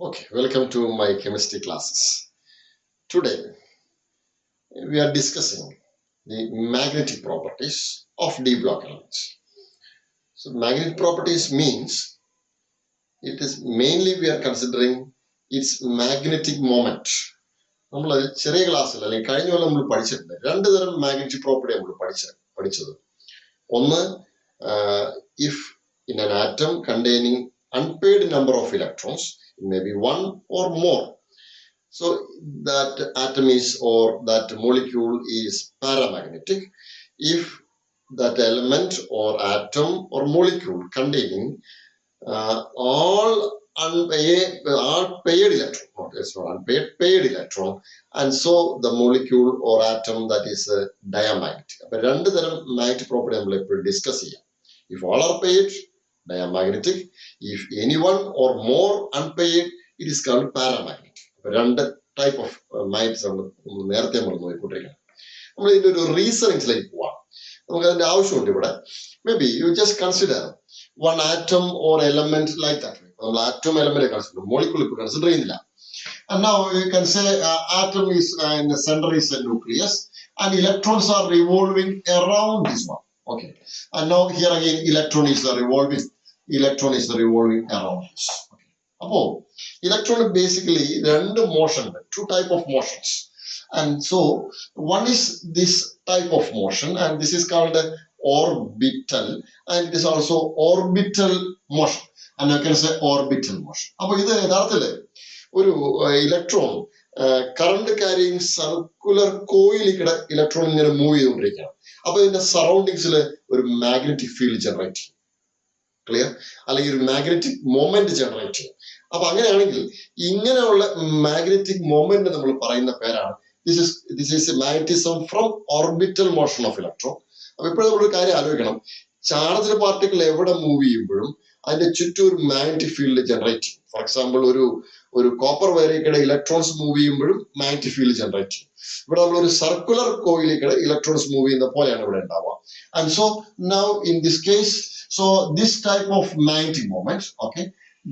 Okay, welcome to my chemistry classes. Today we are discussing the magnetic properties of d block elements. So magnetic properties means it is mainly we are considering its magnetic moment. നമ്മൾ ചെറിയ ക്ലാസ്സിൽ അല്ലെങ്കിൽ കഴിഞ്ഞ കൊല്ലം നമ്മൾ പഠിച്ചിട്ടുണ്ട് രണ്ട് തരം magnetic property നമ്മൾ പഠിച്ചത് ഒന്ന് if in an atom containing unpaired number of electrons, it may be one or more, so that atom is or that molecule is paramagnetic. If that element or atom or molecule containing all paired electron, it's not unpaired, paired electron, and so the molecule or atom that is diamagnetic. അപ്പോൾ രണ്ട് തരം magnetic property നമ്മൾ എപ്പോഴും discuss ചെയ്യാം. If all are paired, diamagnetic. If any one or more unpaired, it is called paramagnetic. രണ്ട് type of magnets നമ്മൾ നേരത്തെ നമ്മൾ നോക്കിക്കൊണ്ടിരിക്കണം. നമ്മൾ ഇതിന്റെ ഒരു റീസണിങ്സിലേക്ക് പോവാം. നമുക്ക് അതിന്റെ ആവശ്യമുണ്ട് ഇവിടെ. May be you just consider one atom or element like that. നമ്മൾ atom element കൺസിഡർ മോളിക്യൂൾ ഇപ്പോൾ കൺസിഡർ ചെയ്യുന്നില്ല. And now you can say atom is in the center is a nucleus and electrons are revolving around this one. Okay. And now here again electron is revolving around this. Okay. Appo electron basically രണ്ട് motion, two type of motions. And so one is this type of motion and this is called orbital, and it is also orbital motion, and you can say orbital motion. Appo idu യഥാർത്ഥത്തിൽ ഒരു electron current carrying circular കോയിലിലൂടെ electron ഇങ്ങനെ move ചെയ്തുകൊണ്ടിരിക്കുകയാണ്. അപ്പൊ ഇതിന്റെ സറൗണ്ടിങ്സിൽ ഒരു magnetic field generate ചെയ്യും. ക്ലിയർ? അല്ലെങ്കിൽ ഒരു മാഗ്നറ്റിക് മൊമെന്റ് ജനറേറ്റ് ചെയ്യും. അപ്പൊ അങ്ങനെയാണെങ്കിൽ ഇങ്ങനെയുള്ള മാഗ്നറ്റിക് മൊമെന്റ് നമ്മൾ പറയുന്ന പേരാണ് this is magnetism from orbital motion of electron. അപ്പൊ ഇപ്പോഴും നമ്മളൊരു കാര്യം ആലോചിക്കണം, ചാർജ്ഡ് പാർട്ടിക്കിൾ എവിടെ മൂവ് ചെയ്യുമ്പോഴും അതിന്റെ ചുറ്റും ഒരു മാഗ്നറ്റിക് ഫീൽഡ് ജനറേറ്റ് ചെയ്യും. ഫോർ എക്സാമ്പിൾ ഒരു കോപ്പർ വയറിലേക്കിടെ ഇലക്ട്രോൺസ് മൂവ് ചെയ്യുമ്പോഴും മാഗ്നറ്റിക് ഫീൽഡ് ജനറേറ്റ് ചെയ്യും. ഇവിടെ നമ്മളൊരു സർക്കുലർ കോയിലേക്കിടെ ഇലക്ട്രോൺസ് മൂവ് ചെയ്യുന്ന പോലെയാണ് ഇവിടെ ഉണ്ടാവുക. And so now in this case, so this type of magnetic moment, okay,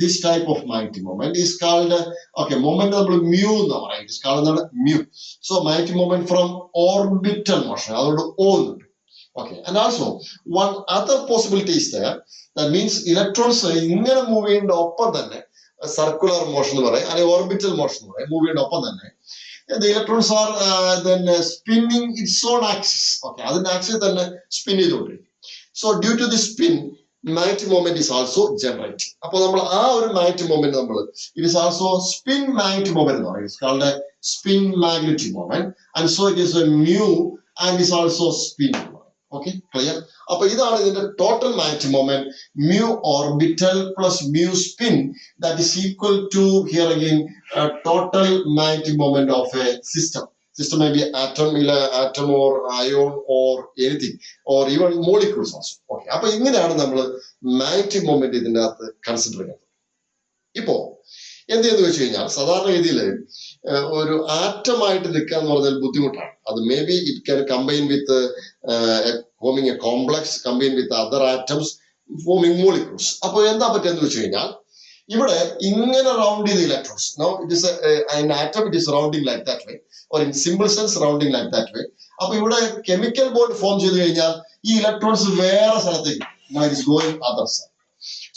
this type of magnetic moment is called moment നമ്മൾ mu എന്ന് പറയും. It is called mu. So magnetic moment from orbital motion, അതുകൊണ്ട് O ഉണ്ട്. Okay, and also one other possibility is there. That means electrons ഇങ്ങനെ move ചെയ്യുന്ന ഒപ്പം തന്നെ circular motion എന്ന് പറയും, അല്ലെങ്കിൽ ഓർബിറ്റൽ മോഷൻ എന്ന് പറയും. മൂവ് ചെയ്യുന്ന ഒപ്പം തന്നെ the electrons are then spinning its own axis. Okay, അതിന്റെ ആക്സിസ് തന്നെ സ്പിൻ ചെയ്തുകൊണ്ടിരിക്കും. So due to the spin, magnetic moment is also generated. അപ്പോൾ നമ്മൾ ആ ഒരു magnetic moment നമ്മൾ it is also spin magnetic moment എന്ന് പറയും. It's called a spin magnetic moment, and so it is a mu and is also spin. Okay, clear? അപ്പൊ ഇതാണ് ഇതിന്റെ total magnetic moment, mu orbital plus mu spin, that is equal to here again total magnetic moment of a system. System may be atom or ion or anything, or even molecules also. Okay, അപ്പൊ ഇങ്ങനെയാണ് നമ്മൾ magnetic moment ഇതിന്റെ അകത്ത് consider ചെയ്യുന്നത്. ഇപ്പോ എന്തെന്ന് വെച്ച് കഴിഞ്ഞാൽ സാധാരണ രീതിയിൽ ഒരു ആറ്റമായിട്ട് നിൽക്കുക എന്ന് പറഞ്ഞാൽ ബുദ്ധിമുട്ടാണ്. അത് may be it can combine with forming a complex, combine with other atoms, forming molecules. അപ്പൊ എന്താ പറ്റുമെന്ന് വെച്ച് കഴിഞ്ഞാൽ ഇവിടെ ഇങ്ങനെ റൗണ്ട് ചെയ്ത electrons, no it is an atom, it is rounding like that way, or in simple sense rounding like that way. അപ്പൊ ഇവിടെ കെമിക്കൽ ബോണ്ട് ഫോം ചെയ്ത് കഴിഞ്ഞാൽ ഈ ഇലക്ട്രോൺസ് വേറെ സ്ഥലത്തേക്ക്, now it is going other side.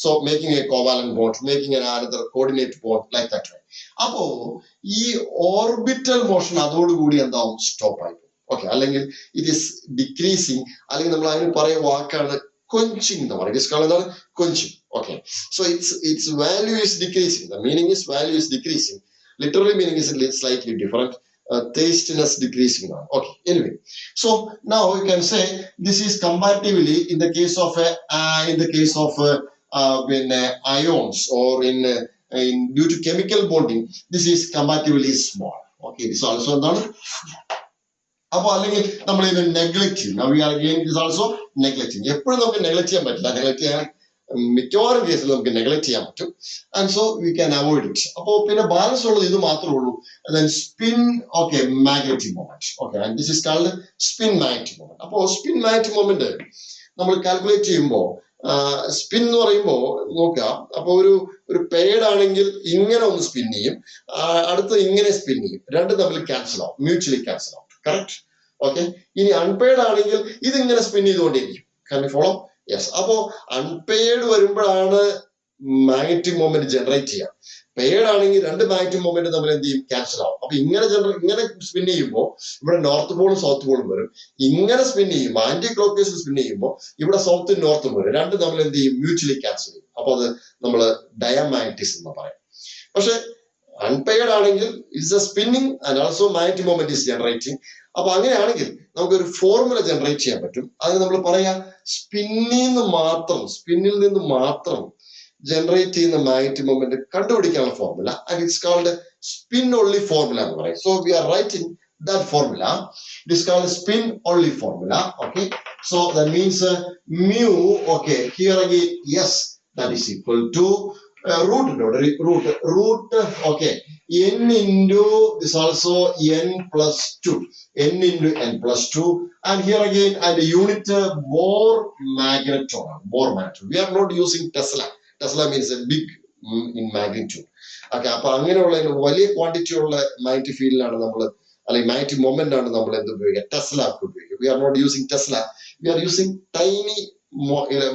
So making a covalent bond, making another coordinate bond like that way. അപ്പോ ഈ orbital motion അതോടുകൂടി എന്താവും, സ്റ്റോപ്പ് ആയി. ഓക്കെ, അല്ലെങ്കിൽ ഇറ്റ് ഈസ് ഡിക്രീസിങ്, അല്ലെങ്കിൽ നമ്മൾ അതിന് പറയുന്ന വാക്കാണ് quenching എന്ന് പറയും. ഇറ്റ് എന്താണ്, quenching. Okay, so its value is decreasing. The meaning is value is decreasing. Literally meaning is slightly different. Tastiness decreasing. Okay, anyway, so now you can say this is comparatively in the case of when ions or in due to chemical bonding, this is comparatively small. Okay, this also എന്താണ്, അപ്പൊ അല്ലെങ്കിൽ നമ്മൾ ഇത് neglect ചെയ്യും. Now we are again it is also neglecting. എപ്പോഴും നമുക്ക് neglect ചെയ്യാൻ പറ്റില്ല. നെഗ്ലക്ട് ചെയ്യാൻ മിക്കവാറും കേസിൽ നമുക്ക് നെഗ്ലക്ട് ചെയ്യാൻ പറ്റും. And so we can avoid it. അപ്പോ പിന്നെ ബാലൻസ് ഉള്ളത് ഇത് മാത്രമേ ഉള്ളൂ. Spin magnetic moment. Okay, and this is called spin magnetic moment. അപ്പോ സ്പിൻ മാഗ്നറ്റിക് മൊമെന്റ് നമ്മൾ കാൽക്കുലേറ്റ് ചെയ്യുമ്പോൾ സ്പിൻ എന്ന് പറയുമ്പോൾ നോക്കുക, അപ്പൊ ഒരു പെയ്ഡ് ആണെങ്കിൽ ഇങ്ങനെ ഒന്ന് സ്പിൻ ചെയ്യും, അടുത്ത് ഇങ്ങനെ സ്പിൻ ചെയ്യും, രണ്ടും തമ്മിൽ ക്യാൻസൽ ആവും, മ്യൂച്വലി ക്യാൻസൽ ആവും. കറക്റ്റ്? ഓക്കെ. ഇനി അൺപെയ്ഡ് ആണെങ്കിൽ ഇതിങ്ങനെ സ്പിൻ ചെയ്തുകൊണ്ടിരിക്കും. Can you follow? യെസ്. അപ്പോ അൺപെയ്ഡ് വരുമ്പോഴാണ് മാഗ്നറ്റിക് മൊമെന്റ് ജനറേറ്റ് ചെയ്യുക. പെയ്ഡ് ആണെങ്കിൽ രണ്ട് മാഗ്നറ്റിക് മൊമെന്റ് തമ്മിൽ എന്ത് ചെയ്യും? ക്യാൻസൽ ആവും. അപ്പൊ ഇങ്ങനെ സ്പിൻ ചെയ്യുമ്പോൾ ഇവിടെ നോർത്ത് പോളും സൗത്ത് പോളും വരും. ഇങ്ങനെ സ്പിൻ ചെയ്യുമ്പോൾ ആന്റി ക്ലോക്ക് വൈസ് സ്പിൻ ചെയ്യുമ്പോൾ ഇവിടെ സൗത്തും നോർത്തും വരും. രണ്ടും തമ്മിൽ എന്ത് ചെയ്യും? മ്യൂച്വലി ക്യാൻസൽ ചെയ്യും. അപ്പൊ അത് നമ്മൾ ഡയമാഗ്നറ്റിസം എന്ന് പറയാം. പക്ഷെ അൺപെയ്ഡ് ആണെങ്കിൽ it's A spinning and also magnetic moment is generating. അപ്പൊ അങ്ങനെയാണെങ്കിൽ നമുക്കൊരു ഫോർമുല ജനറേറ്റ് ചെയ്യാൻ പറ്റും. അതിന് നമ്മൾ പറയാ സ്പിന്നിൽ നിന്ന് മാത്രം ജനറേറ്റ് ചെയ്യുന്ന മാഗ്നറ്റിക് മൊമെന്റ് കണ്ടുപിടിക്കാനുള്ള formula, and it's called spin only formula എന്ന് പറയും. So we are writing that formula. It is called spin only formula. Okay. So that means mu. Okay. Here again yes, that is equal to root. Okay. N into this also n plus 2. N into n plus 2. And here again, and unit Bohr magnetron. We are not using Tesla. Tesla means a big in magnitude. Okay. അപ്പൊ അങ്ങനെയുള്ള വലിയ quantity ഉള്ള magnetic ഫീൽഡിലാണ് നമ്മൾ, അല്ലെങ്കിൽ magnetic moment ആണ് നമ്മൾ എന്ത് ഉപയോഗിക്കുക? ടെസ്ല ഉപയോഗിക്കുക. We are not using Tesla. We are using tiny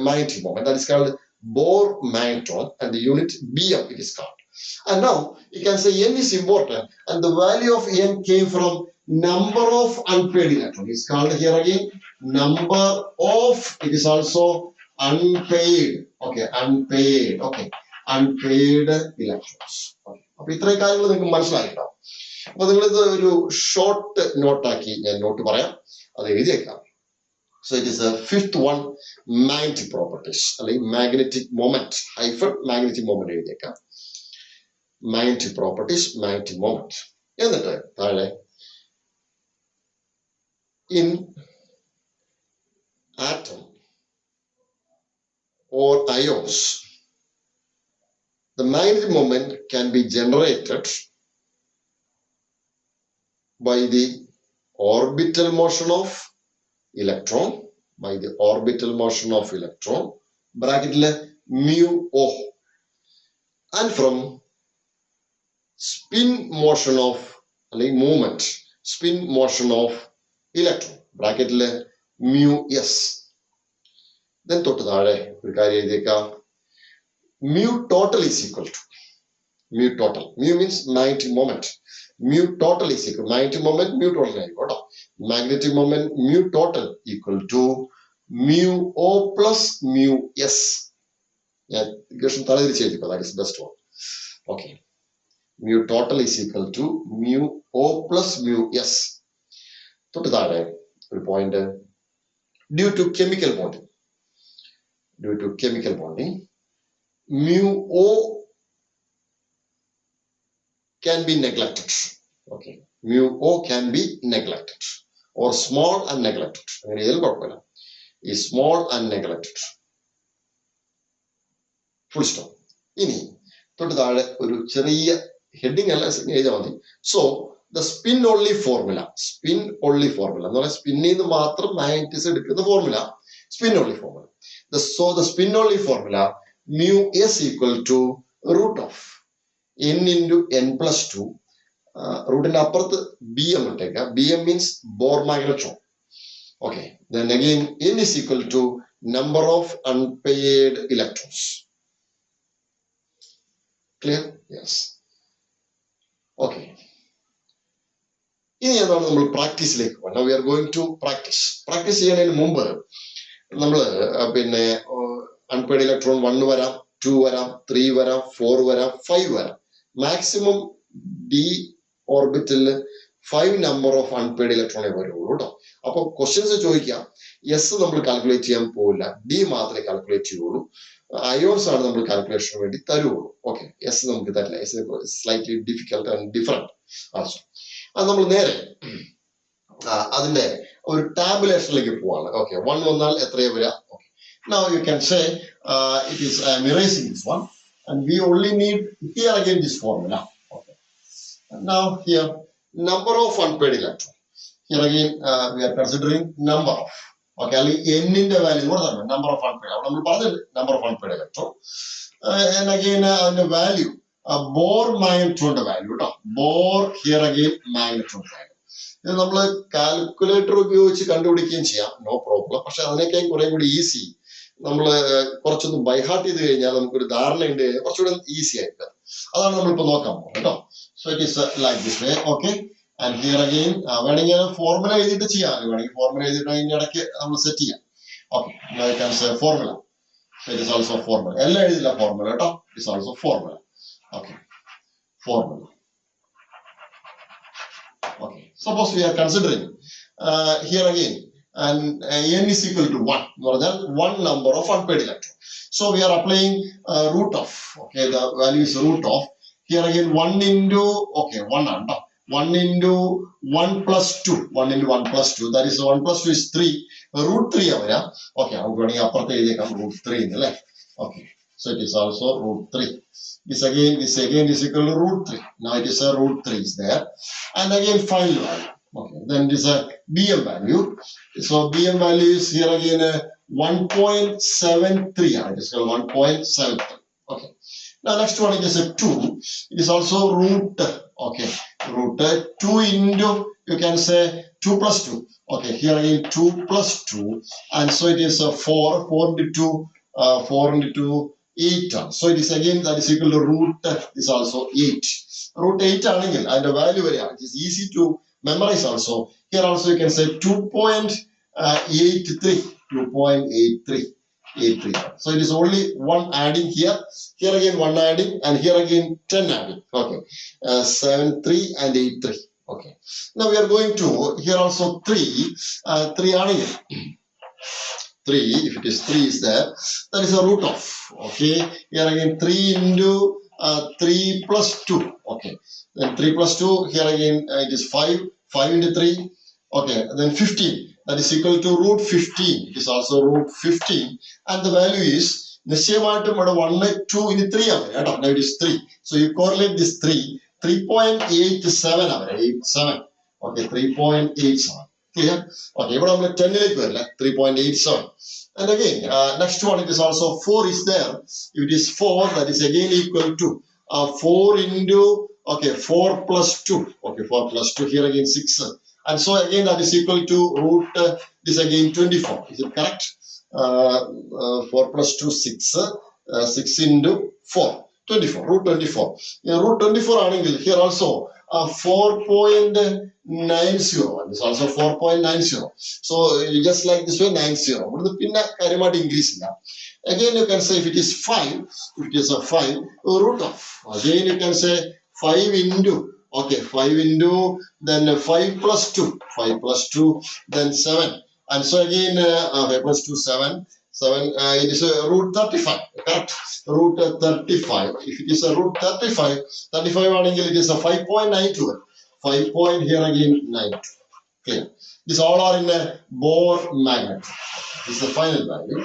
magnetic moment. That is called Bohr magnetron, and the unit BM it is called. And now you can say n is important, and the value of n came from number of unpaired electrons. It's called here again number of, it is also unpaired. Okay, unpaired. Okay, unpaired electrons. Okay. അപ്പൊ ഇത്രയും കാര്യങ്ങൾ നിങ്ങൾക്ക് മനസ്സിലായിട്ടുണ്ടാവും. അപ്പൊ നിങ്ങളിത് ഒരു short നോട്ടാക്കി ഞാൻ not പറയാം, അത് എഴുതിയേക്കാം. So it is the fifth one, magnetic properties, അല്ലെങ്കിൽ magnetic moment, magnetic moment എഴുതിയേക്കാം. Magnetic properties, magnetic moment. എന്നിട്ട് താഴെ in atom or ions, the magnetic moment can be generated by the orbital motion of electron, bracket mu O, and from spin motion of electron, bracket mu S. Then തൊട്ട് താഴെ ഒരു കാര്യം എഴുതിയേക്കാം, mu total is equal to mu total. Mu means magnetic moment. Mu total is equal to magnetic moment, mu total ആയിക്കോട്ടോ. Magnetic moment mu total equal to mu O plus mu S. ഞാൻ equation തലതിരിച്ച് എഴുതിക്കോ, that is best one. Okay. Mu total is equal to mu O plus mu S. തൊട്ട് താഴെ ഒരു point, due to chemical bonding, mu O can be neglected. Okay, mu O can be neglected, or small and neglected. അങ്ങനെ ഇതിൽ കുഴപ്പമില്ല. ഈ small and neglected. Full stop. ഇനി തൊട്ട് താഴെ ഒരു ചെറിയ ഹെഡിങ് അല്ല എഴുതിയാൽ മതി. So the spin only formula എന്ന് പറഞ്ഞാൽ സ്പിന്നിൽ നിന്ന് മാത്രം മാഗ്നറ്റിസം എടുക്കുന്ന formula, spin only formula. So the spin only formula, mu S equal to root of n into n plus 2. റൂട്ടിന്റെ അപ്പുറത്ത് BM ഇട്ടേക്കാം. BM means Bohr magnetron. Okay. Then again n is equal to number of unpaired electrons. Clear? Yes. Okay. ഇനി എന്താണ് നമ്മൾ പ്രാക്ടീസിലേക്ക് പോകുന്നത്. Now we are going to practice. Practice ചെയ്യുന്നതിന് മുമ്പ് നമ്മൾ പിന്നെ അൺപെയ്ഡ് ഇലക്ട്രോൺ 1 വരാം, 2 വരാം, 3 വരാം, 4 വരാം, 5 വരാം. മാക്സിമം ഡി ഓർബിറ്റലിൽ 5 നമ്പർ ഓഫ് അൺപെയ്ഡ് ഇലക്ട്രോണേ വരുള്ളൂ കേട്ടോ. അപ്പൊ ക്വസ്റ്റ്യൻസ് ചോദിക്കാം, എസ് നമ്മൾ കാൽക്കുലേറ്റ് ചെയ്യാൻ പോവില്ല, ഡി മാത്രമേ കാൽക്കുലേറ്റ് ചെയ്യുള്ളൂ. അയോൺസ് ആണ് നമ്മൾ കാൽക്കുലേഷന് വേണ്ടി തരുള്ളൂ. ഓക്കെ, എസ് നമുക്ക് തരില്ല. S slightly difficult and different also. അത് നമ്മൾ നേരെ അതിന്റെ ഒരു ടാബുലേഷനിലേക്ക് പോവാണ്. ഓക്കെ, 1 വന്നാൽ എത്രയാ വരിക? Okay, now you can say it is I am erasing this one, and we only need here again this formula. Okay, and now here number of unpaired electron. Here again we are considering number of. Okay, n ന്റെ value കൊടുത്താൽ number of unpaired. അവിടെ നമ്മൾ പറഞ്ഞിട്ടുണ്ട് number of unpaired electron. And again the value Bohr magnetron value Bohr here again magnetron value ഇത് നമ്മൾ calculator ഉപയോഗിച്ച് കണ്ടുപിടിക്കുകയും ചെയ്യാം, നോ പ്രോബ്ലം. പക്ഷെ അതിനേക്കാൾ കുറെ കൂടി ഈസി നമ്മൾ കുറച്ചൊന്ന് ബൈഹാർട്ട് ചെയ്ത് കഴിഞ്ഞാൽ നമുക്കൊരു ധാരണ ഉണ്ട്, കുറച്ചുകൂടെ ഈസി ആയിട്ട്. അതാണ് നമ്മളിപ്പോ നോക്കാൻ പോകുന്നത് കേട്ടോ. So it is like this way. Okay, and here again വേണമെങ്കിൽ ഫോർമുല എഴുതിയിട്ട് ചെയ്യാം, വേണമെങ്കിൽ ഫോർമുല എഴുതിയിട്ട് അതിന്റെ ഇടയ്ക്ക് നമ്മൾ സെറ്റ് ചെയ്യാം. Okay, formula it is also formula. എല്ലാം എഴുതില്ല ഫോർമുല കേട്ടോ, it is also formula. Okay, formula. Okay, suppose we are considering here again and n is equal to 1, more than one number of unpaired electron. So we are applying root of, okay, the value is root of, here again 1 into, okay, 1 into 1 plus 2, 1 into 1 plus 2, that is 1 plus 2 is 3, root 3 avara. Okay, I'm going to upper root 3 in the left. Okay, so it is also root 3. This again is equal to root 3. Now it is a root 3 is there. And again final value. Okay, then it is a BM value. So BM value is here again 1.73. It is called 1.73. Okay. Now next one it is a 2. It is also root. Okay, root 2 into, you can say 2 plus 2. Okay, here again 2 plus 2. And so it is a 4 into 2, 4 into 2. 8. So it is again that is equal to root is also 8. Root 8 anengil and the value very it is easy to memorize also. Here also you can say 2.83. 2.83. So it is only one adding here. Here again one adding and here again 10 adding. Okay. 7, 3 and 8, 3. Okay. Now we are going to here also 3. 3 anengil. 3, if it is 3 is there, that is a root of. Okay, here again 3 into 3 plus 2. Okay, then 3 plus 2, here again it is 5 into 3. Okay, then 15, that is equal to root 15. It is also root 15 and the value is നിശ്ചയമായിട്ടും ഇവിടെ 1 2 ഇനി 3 ആണ് കേട്ടോ. Now it is 3, so you correlate this 3.87 ആണ്, 87. Okay, 3.87. Clear? Okay, but I'm 10 3.87. And again, next one it is also 4 is there. If it is 4, that is again equal to 4 into, okay, 4 plus 2. Okay, 4 plus 2, here again 6. And so again that is equal to root, this again 24. Is it correct? 4 plus 2, 6. 6 into 4, 24, root 24. Root 24 angle here also 4.90. This also 4.90. So just like this way 90. Increase. Again you can say if it is 5, if it is a 5, root of. Again you can say 5 into, okay, 5 into, then 5 plus 2, 5 plus 2, then 7. And so again 5 plus 2, 7. It is a root 35, correct? Root 35. If it is a root 35 angle, it is a 5.92. 5 point here again 92. Clear? These all are in a Bohr magnet. This is the final value.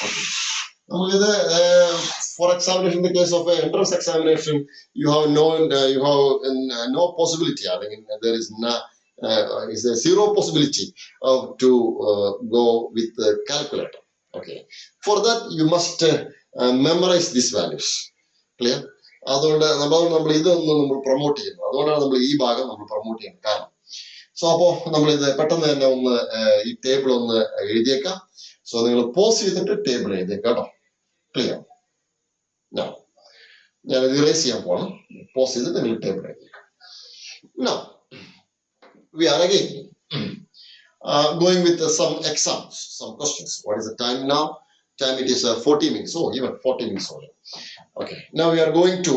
Okay. For examination, in the case of an entrance examination, you have no possibility. I mean, there is a zero possibility to go with the calculator. Okay. For that, you must memorize these values. Clear? അതുകൊണ്ട് നമ്മൾ ഇതൊന്നും നമ്മൾ promote ചെയ്യുന്നു, അതുകൊണ്ടാണ് നമ്മൾ ഈ ഭാഗം നമ്മൾ പ്രൊമോട്ട് ചെയ്യുന്നത്. കാരണം സോ അപ്പോൾ നമ്മളിത് പെട്ടെന്ന് തന്നെ ഒന്ന് ഈ ടേബിൾ ഒന്ന് എഴുതിയേക്കാം. സോ നിങ്ങൾ പോസ് ചെയ്തിട്ട് ടേബിൾ എഴുതിയേക്കാം കേട്ടോ. ക്ലിയർ? ഞാനത് ഇറേസ് ചെയ്യാൻ പോകണം. പോസ് ചെയ്തിട്ട് നിങ്ങൾ table എഴുതിയേക്കാം. Now we are again going with some exams, some questions. What is the time now? Time it is 40 minutes. Oh, even 40 minutes only. Okay. Now we are going to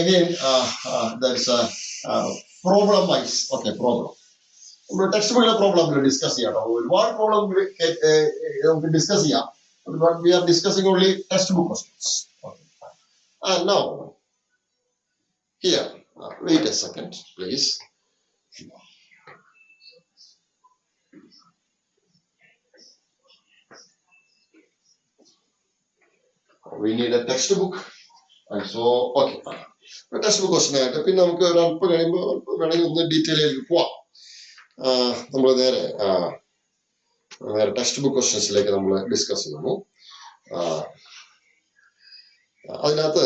again there is a problem wise. Okay, problem. Textbook problem we discuss here. What problem we discuss here? But we are discussing only textbook questions. Okay. And now here, wait a second, please. We need a textbook, and so okay. Textbook question ആയിട്ട് പിന്നെ നമുക്ക് ഒരല്പം കഴിയുമ്പോൾ വേണമെങ്കിൽ ഒന്ന് detail ആയിട്ട് പോവാം. നമ്മൾ നേരെ ടെക്സ്റ്റ് ബുക്ക് ക്വസ്റ്റ്യൻസിലേക്ക് നമ്മൾ ഡിസ്കസ് ചെയ്യുന്നു. അതിനകത്ത്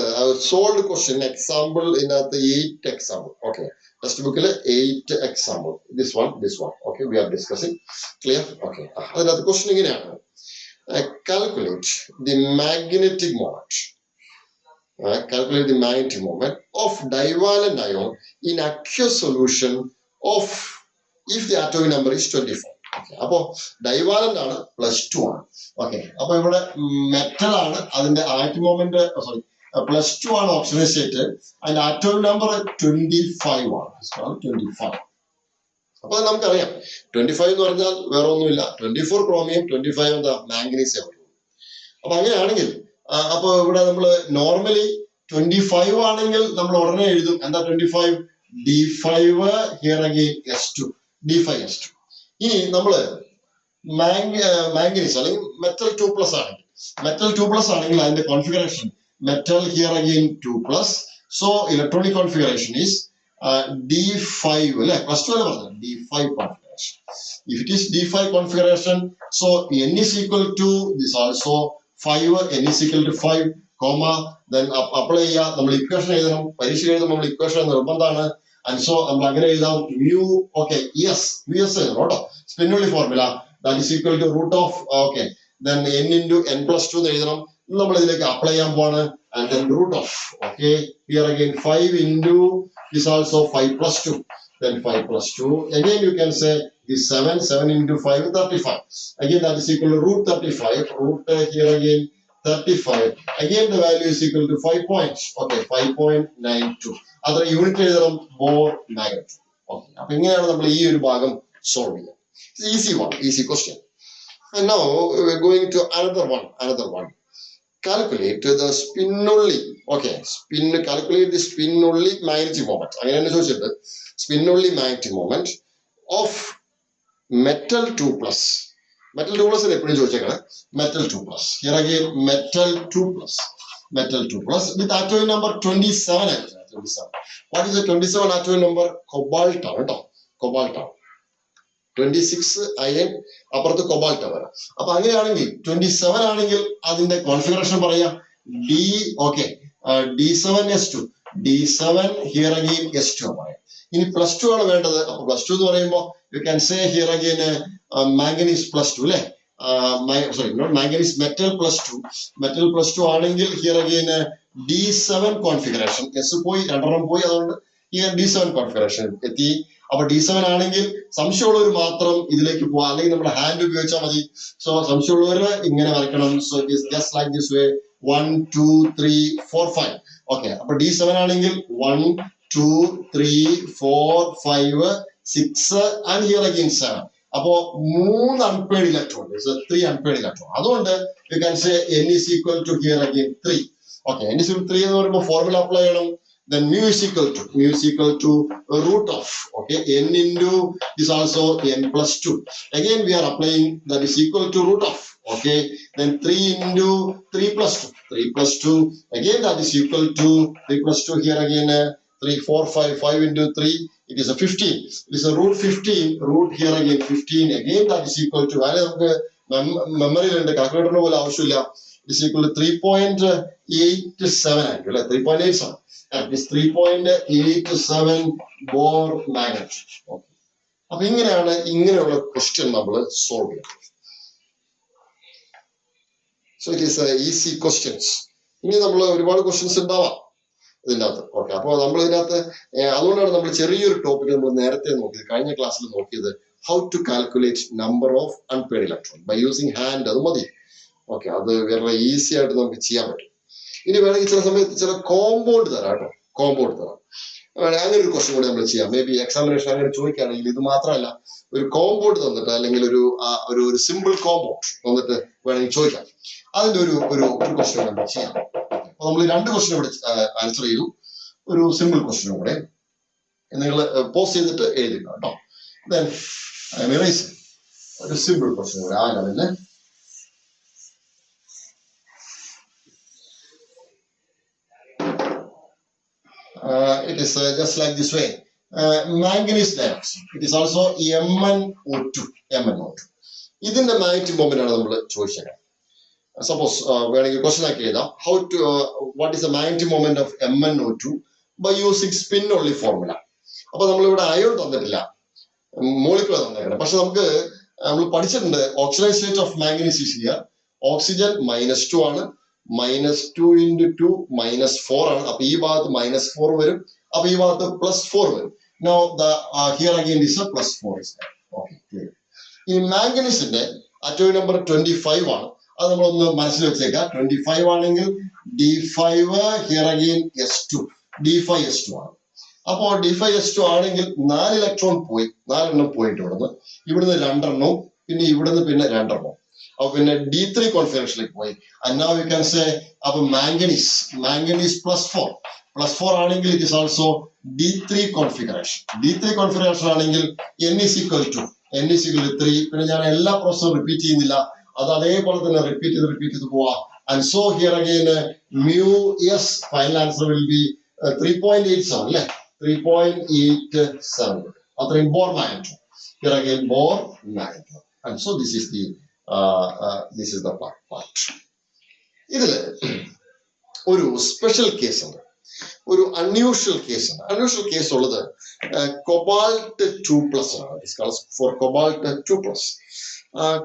സോൾഡ് ക്വസ്റ്റ്യൻ എക്സാമ്പിൾ ഇതിനകത്ത് 8 എക്സാമ്പിൾ. ഓക്കെ, ടെക്സ്റ്റ് ബുക്കിൽ 8 example. This one okay, we are discussing. Clear? Okay, അതിനകത്ത് ക്വസ്റ്റ്യൻ ഇങ്ങനെയാണ്: calculate the magnetic moment. Calculate the magnetic moment of divalent ion in aqueous solution of if the atomic number is 25. Okay, അപ്പോ divalent ആണ്, +2 ആണ്. Okay, അപ്പൊ ഇവിടെ metal ആണ്, അതിന്റെ atom moment +2 ആണ് ഓക്സിജൻ സ്റ്റേറ്റ്, അതിന്റെ ആറ്റോമിക് നമ്പർ 25 ആണ്. 25. അപ്പൊ നമുക്കറിയാം 25 എന്ന് പറഞ്ഞാൽ വേറെ ഒന്നുമില്ല, 24 ക്രോമിയം, 25 എന്താ മാംഗനീസ്. അപ്പൊ അങ്ങനെയാണെങ്കിൽ അപ്പൊ ഇവിടെ നമ്മൾ നോർമലി 25 ആണെങ്കിൽ നമ്മൾ ഉടനെ എഴുതും എന്താ 25 D5 here again S2 D5 S2. ഇനി നമ്മള് മാംഗനീസ് അല്ലെങ്കിൽ മെറ്റൽ 2+ ആണെങ്കിൽ അതിന്റെ configuration metal here again 2+. So electronic configuration is D5 അല്ലെ, +2 അല്ലേ പറഞ്ഞത്, D5 configuration. If it is D5 configuration, so N is equal to this also 5, N is equal to 5, comma, then apply ചെയ്യുക. നമ്മൾ equation എഴുതണം, പരീക്ഷ എഴുതുമ്പോൾ നമ്മൾ equation നിർബന്ധമാണ്. ആൻഡ് സോ നമ്മൾ അങ്ങനെ എഴുതാം mu, ഓക്കെ, VS എഴുതണം കേട്ടോ, spin only formula, that is equal to root of, okay, then N into N+2 എന്ന് എഴുതണം. നമ്മൾ ഇതിലേക്ക് അപ്ലൈ ചെയ്യാൻ പോവാണ്. And then root of, okay, here again 5 into this also 5 plus 2, then 5 plus 2, again you can say is 7 into 5 35, again that is equal to root 35, root here again 35, again the value is equal to 5 points, okay, 5.92. other unit എഴുതണം more magnet. Okay, അപ്പോൾ ഇങ്ങനെയാണ് നമ്മൾ ഈ ഒരു ഭാഗം solve ചെയ്യുക. Easy one, easy question. And now we are going to another one. Calculate the spin only. Okay, calculate the spin only magnetic moment. അങ്ങനെ ചോദിച്ചിട്ട് spin only magnetic moment of metal 2+. Metal 2+ എപ്പോഴും ചോദിച്ചേക്കാണ്. Metal 2+. Here again metal 2+ with atomic number 27. 27. What is the 27 atomic number? Cobalt ആണ് കേട്ടോ, cobalt ആണ്. 26 iron അപ്പുറത്ത് cobalt ആണ്. അപ്പൊ അങ്ങനെയാണെങ്കിൽ 27 ആണെങ്കിൽ അതിന്റെ കോൺഫിഗറേഷൻ പറയാം D, okay, D7S2, D7 here again S2 പറയാം. ഇനി +2 ആണ് വേണ്ടത്. അപ്പൊ +2 എന്ന് പറയുമ്പോൾ you can say here again manganese +2 അല്ലെ, sorry, not manganese, metal +2 ആണെങ്കിൽ here again D7 configuration. S പോയി, രണ്ടെണ്ണം പോയി, അതുകൊണ്ട് here D7 configuration എത്തി. അപ്പൊ D7 ആണെങ്കിൽ സംശയമുള്ളവർ മാത്രം ഇതിലേക്ക് പോവാ, അല്ലെങ്കിൽ നമ്മുടെ ഹാൻഡ് ഉപയോഗിച്ചാൽ മതി. സോ സംശയമുള്ളവര് ഇങ്ങനെ വരയ്ക്കണം. So it is just like this way 1 2 3 4 5. Okay, അപ്പൊ D7 ആണെങ്കിൽ 1 2 3 4 5 6 and here again 7. അപ്പോ 3 unpaired electron, 3 unpaired electron. അതുകൊണ്ട് you can say N is equal to here again 3. Okay, N is equal to 3 എന്ന് പറയുമ്പോൾ formula apply ചെയ്യണം. Then mu is equal to root of, okay, N into this also N+2. Again we are applying, that is equal to root of, okay, then 3 into 3+2, again that is equal to 3+2 here again 3 4 5 into 3, it is a 15. It is a root 15, root here again 15, again that is equal to memory and calculator പോലെ ആവശ്യമില്ല. It is equal to 3.87 ആയിരിക്കും അല്ലെ, 3.87. That is 3.87 Bohr magnet. Okay. അപ്പൊ ഇങ്ങനെയുള്ള question നമ്മൾ solve ചെയ്യണം. So it is easy questions. ഇനി നമ്മൾ ഒരുപാട് ക്വസ്റ്റ്യൻസ് ഉണ്ടാവാം ഇതിൻ്റെ അകത്ത്. ഓക്കെ, അപ്പോൾ നമ്മൾ ഇതിനകത്ത് അതുകൊണ്ടാണ് നമ്മൾ ചെറിയൊരു ടോപ്പിക് നമ്മൾ നേരത്തെ നോക്കിയത്, കഴിഞ്ഞ ക്ലാസ്സിൽ നോക്കിയത്, how to calculate number of unpaired electron by using hand. അത് മതി. ഓക്കെ, അത് വളരെ ഈസി ആയിട്ട് നമുക്ക് ചെയ്യാൻ പറ്റും. ഇനി വേണമെങ്കിൽ ചില സമയത്ത് ചില കോമ്പൗണ്ട് തരാം കേട്ടോ, അങ്ങനെ ഒരു ക്വസ്റ്റ്യൻ കൂടി നമ്മൾ ചെയ്യാം. മേ ബി എക്സാമിനേഷൻ അങ്ങനെ ചോദിക്കുകയാണെങ്കിൽ ഇത് മാത്രമല്ല, ഒരു കോമ്പൗണ്ട് തന്നിട്ട് അല്ലെങ്കിൽ ഒരു സിമ്പിൾ കോമ്പൗണ്ട് തന്നിട്ട് വേണമെങ്കിൽ ചോദിക്കാം. അതിന്റെ ഒരു ക്വസ്റ്റ്യൻ നമ്മൾ ചെയ്യാം. അപ്പൊ നമ്മൾ 2 ക്വസ്റ്റ്യൻ ഇവിടെ ആൻസർ ചെയ്തു, ഒരു സിമ്പിൾ ക്വസ്റ്റ്യനും കൂടെ നിങ്ങൾ പോസ്റ്റ് ചെയ്തിട്ട് എഴുതുക കേട്ടോ. ദെൻ ഒരു സിമ്പിൾ ക്വസ്റ്റ്യൻ കൂടെ ആ ലെവലില്. It is just like this way. Manganese dioxide. It is also MnO2. ഇതിന്റെ മാഗ്നറ്റിക് മൊമെന്റ് ആണ് നമ്മൾ ചോദിച്ചത്. suppose വേണമെങ്കിൽ ക്വസ്റ്റൻ ആക്കി എഴുതാം. How to what is the magnetic moment of MnO2 by using spin only formula. അപ്പൊ നമ്മളിവിടെ അയോൺ തന്നിട്ടില്ല, മോളിക്യൂൾ തന്നേക്കണം. പക്ഷെ നമുക്ക് നമ്മൾ പഠിച്ചിട്ടുണ്ട് oxidise state of manganese is here. Oxygen -2 ആണ്. -2 × 2 -4 ആണ്. അപ്പൊ ഈ ഭാഗത്ത് -4 വരും, അപ്പൊ ഈ ഭാഗത്ത് +4 വരും. Now the here again is a +4 is there. Okay, clear. ഈ മാംഗനീസിന്റെ അറ്റോമിക് നമ്പർ 25 ആണ്. അത് നമ്മളൊന്ന് മനസ്സിൽ വെച്ചേക്കാം. 25 ആണെങ്കിൽ D5 here again S2, D5S2 ആണ്. അപ്പോ D5S2 ആണെങ്കിൽ 4 ഇലക്ട്രോൺ പോയി, 4 പോയിട്ട് ഇവിടുന്ന് 2 പിന്നെ ഇവിടുന്ന് പിന്നെ 2. അപ്പൊ പിന്നെ D3 കോൺഫിഗറേഷനിലേക്ക് പോയി. And now you can say അപ്പൊ മാംഗനീസ് +4 ആണെങ്കിൽ it is also D3 configuration. D3 configuration ആണെങ്കിൽ N is equal to 3. പിന്നെ ഞാൻ എല്ലാ പ്രോസസ്സും റിപ്പീറ്റ് ചെയ്യുന്നില്ല, അത് അതേപോലെ തന്നെ റിപ്പീറ്റ് ചെയ്ത് പോവാ. And so here again μs final answer will be 3.87 അല്ലെ, 3.87. അത്രയും bore magneton. Here again bore magneton. And so this is the part. ഇതില് ഒരു സ്പെഷ്യൽ കേസ് ഉണ്ട്, ഒരു അൺയൂഷ്വൽ കേസ് ഉണ്ട്. അൺയൂഷ്വൽ കേസ് ഉള്ളത് കൊബാൾട്ട് 2+ ആണ്. For cobalt 2+.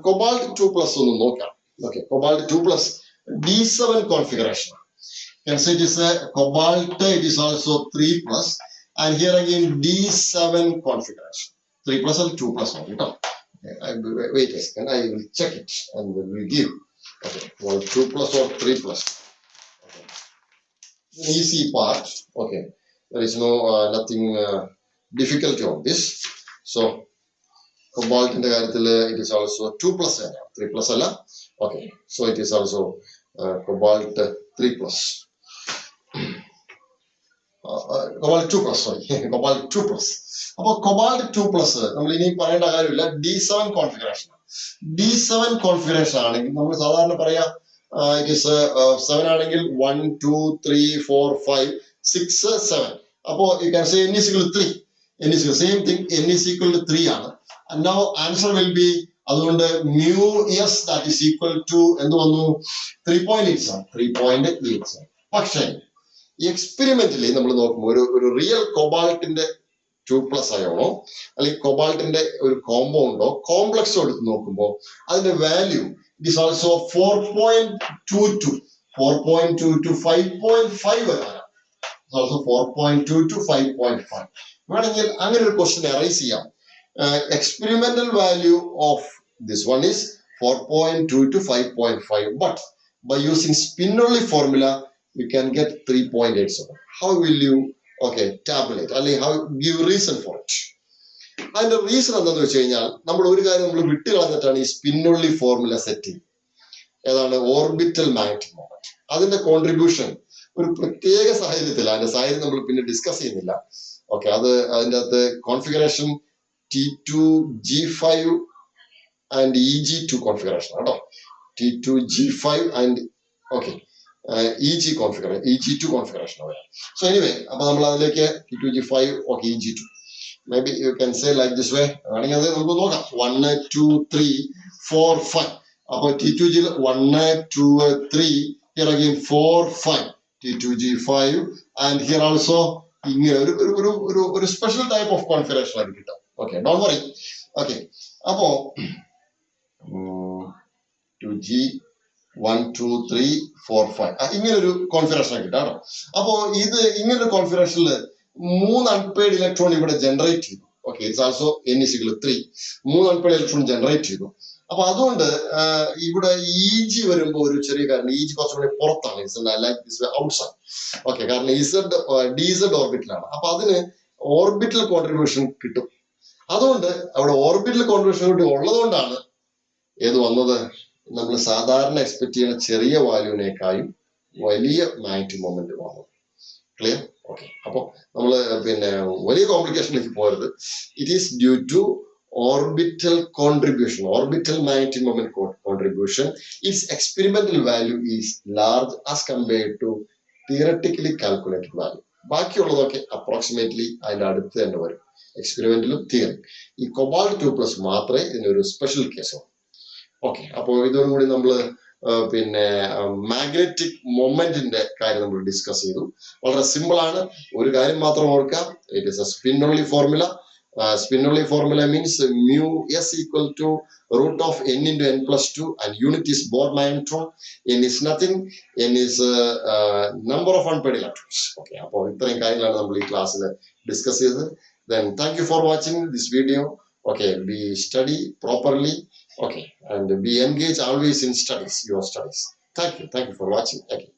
കൊബാൾട്ട് 2+ ഒന്ന് നോക്കാം. Okay, cobalt 2+ D7 configuration. You can say it is a cobalt, it is also 3+, and here again D7 configuration. 3+ and 2+ only. Okay, wait a second, I will check it and we will give. Okay, well, 2+ or 3+. Okay, easy part. Okay, there is nothing difficulty on this. So cobalt in the it is also 2+, 3+ alla. Okay, so it is also cobalt 3+. Cobalt 2+, sorry, cobalt 2+. അപ്പൊ cobalt 2+ നമ്മൾ ഇനി പറയേണ്ട കാര്യമില്ല, D7 configuration. D7 configuration ആണെങ്കിൽ നമ്മൾ സാധാരണ പറയാ it is 7 ആണെങ്കിൽ 1 2 3 4 5 6 7. അപ്പോ you can say N is equal to 3. N is same thing, N is equal to 3 ആണ്. And now answer will be, അതുകൊണ്ട് μs that is equal to എന്ത് വന്നു, 3.87. പക്ഷേ എക്സ്പെരിമെന്റലി നമ്മൾ നോക്കുമ്പോൾ ഒരു റിയൽ കൊബാൾട്ടിന്റെ 2+ അയോണോ അല്ലെങ്കിൽ കൊബാൾട്ടിന്റെ ഒരു കോമ്പൗണ്ടോ കോംപ്ലക്സോ എടുത്ത് നോക്കുമ്പോൾ അതിന്റെ വാല്യൂ ഇറ്റ് ഈസ് ഓൾസോ 4.22, 5.5 വരാനാണ്. ഓൾസോ 4.22, 5.5. വേണമെങ്കിൽ അങ്ങനെ ഒരു ക്വസ്റ്റ്യൻ അറൈസ് ചെയ്യാം. Experimental value of this one is 4.2 to 5.5, but by using spin only formula we can get 3.87. How will you tabulate, അല്ലെങ്കിൽ how give reason for it? അതിന്റെ reason എന്താണെന്ന് വെച്ച് കഴിഞ്ഞാൽ നമ്മൾ ഒരു കാര്യം നമ്മൾ വിട്ട് കളഞ്ഞിട്ടാണ് ഈ സ്പിൻ only ഫോർമുല സെറ്റ് ചെയ്യുന്നത്. ഏതാണ്? Orbital magnetic moment. അതിന്റെ കോൺട്രിബ്യൂഷൻ ഒരു പ്രത്യേക സാഹചര്യത്തിൽ, അതിന്റെ സാഹചര്യം നമ്മൾ പിന്നെ ഡിസ്കസ് ചെയ്യുന്നില്ല. ഓക്കെ, അത് അതിൻ്റെ അകത്ത് configuration T2G5 and EG2 configuration ആണോ, T2G5 and EG configuration, EG2 configuration ആണ്. So anyway, അപ്പൊ നമ്മൾ അതിലേക്ക് T2G5 EG2 maybe you can say like this way. ആണെങ്കിൽ അത് നമുക്ക് നോക്കാം. 1 2 3 4 5. അപ്പൊ T2G 1 2 3, here again 4 5, T2G5, and here also ഇങ്ങനെ ഒരു സ്പെഷ്യൽ ടൈപ്പ് ഓഫ് കോൺഫിഗറേഷൻ ആയിട്ട് കിട്ടും. Okay, don't worry. Okay, അപ്പോ 2G 1 2 3 4 5 ഇങ്ങനൊരു കോൺഫിഗറേഷൻ കിട്ടാം. അപ്പോ ഇത് ഇങ്ങനൊരു കോൺഫിഗറേഷനിൽ 3 അൺപെയ്ഡ് ഇലക്ട്രോൺ ഇവിടെ ജനറേറ്റ് ചെയ്തു. Okay, it's also N is equal to 3. 3 unpaid electron generate ചെയ്തു. അപ്പൊ അതുകൊണ്ട് ഇവിടെ EG വരുമ്പോൾ ഒരു ചെറിയ കാരണം, EG കുറച്ചുകൂടി പുറത്താണ്, like this way outside. Okay, കാരണം DZ ഓർബിറ്റിലാണ്. അപ്പൊ അതിന് ഓർബിറ്റൽ കോൺട്രിബ്യൂഷൻ കിട്ടും. അതുകൊണ്ട് അവിടെ ഓർബിറ്റൽ കോൺട്രിബ്യൂഷൻ കൂടി ഉള്ളതുകൊണ്ടാണ് ഏത് വന്നത്, നമ്മൾ സാധാരണ എക്സ്പെക്ട് ചെയ്യുന്ന ചെറിയ വാല്യൂവിനേക്കാളും വലിയ മാഗ്നറ്റിക് മൊമെന്റ് വന്നത്. ക്ലിയർ? ഓക്കെ, അപ്പൊ നമ്മള് പിന്നെ വലിയ കോംപ്ലിക്കേഷനിലേക്ക് പോകരുത്. It is due to orbital contribution, orbital magnetic moment contribution. Its experimental value is large as compared to theoretically calculated value. ബാക്കിയുള്ളതൊക്കെ അപ്രോക്സിമേറ്റ്ലി അതിന്റെ അടുത്ത് തന്നെ വരും, എക്സ്പെരിമെന്റിലും തിയറി. ഈ കൊബാൾട്ട് 2+ മാത്രമേ ഇതിനൊരു സ്പെഷ്യൽ കേസുള്ളൂ. ഓക്കെ, അപ്പോൾ ഇതോടുകൂടി നമ്മൾ പിന്നെ മാഗ്നറ്റിക് മൊമെന്റിന്റെ കാര്യം നമ്മൾ ഡിസ്കസ് ചെയ്തു. വളരെ സിമ്പിൾ ആണ്. ഒരു കാര്യം മാത്രം ഓർക്കാം, it is A spin only formula. Spin only formula means mu s equal to root of n into n plus 2, and unit is Bohr neutron. N is nothing. N is number of unpaired electrons. Okay, അപ്പോൾ ഇത്രയും കാര്യങ്ങളാണ് നമ്മൾ ഈ ക്ലാസ്സിൽ discuss ചെയ്തത്. Then thank you for watching this video. Okay, be study properly. Okay, and be engaged always in studies, your studies. Thank you for watching. Okay.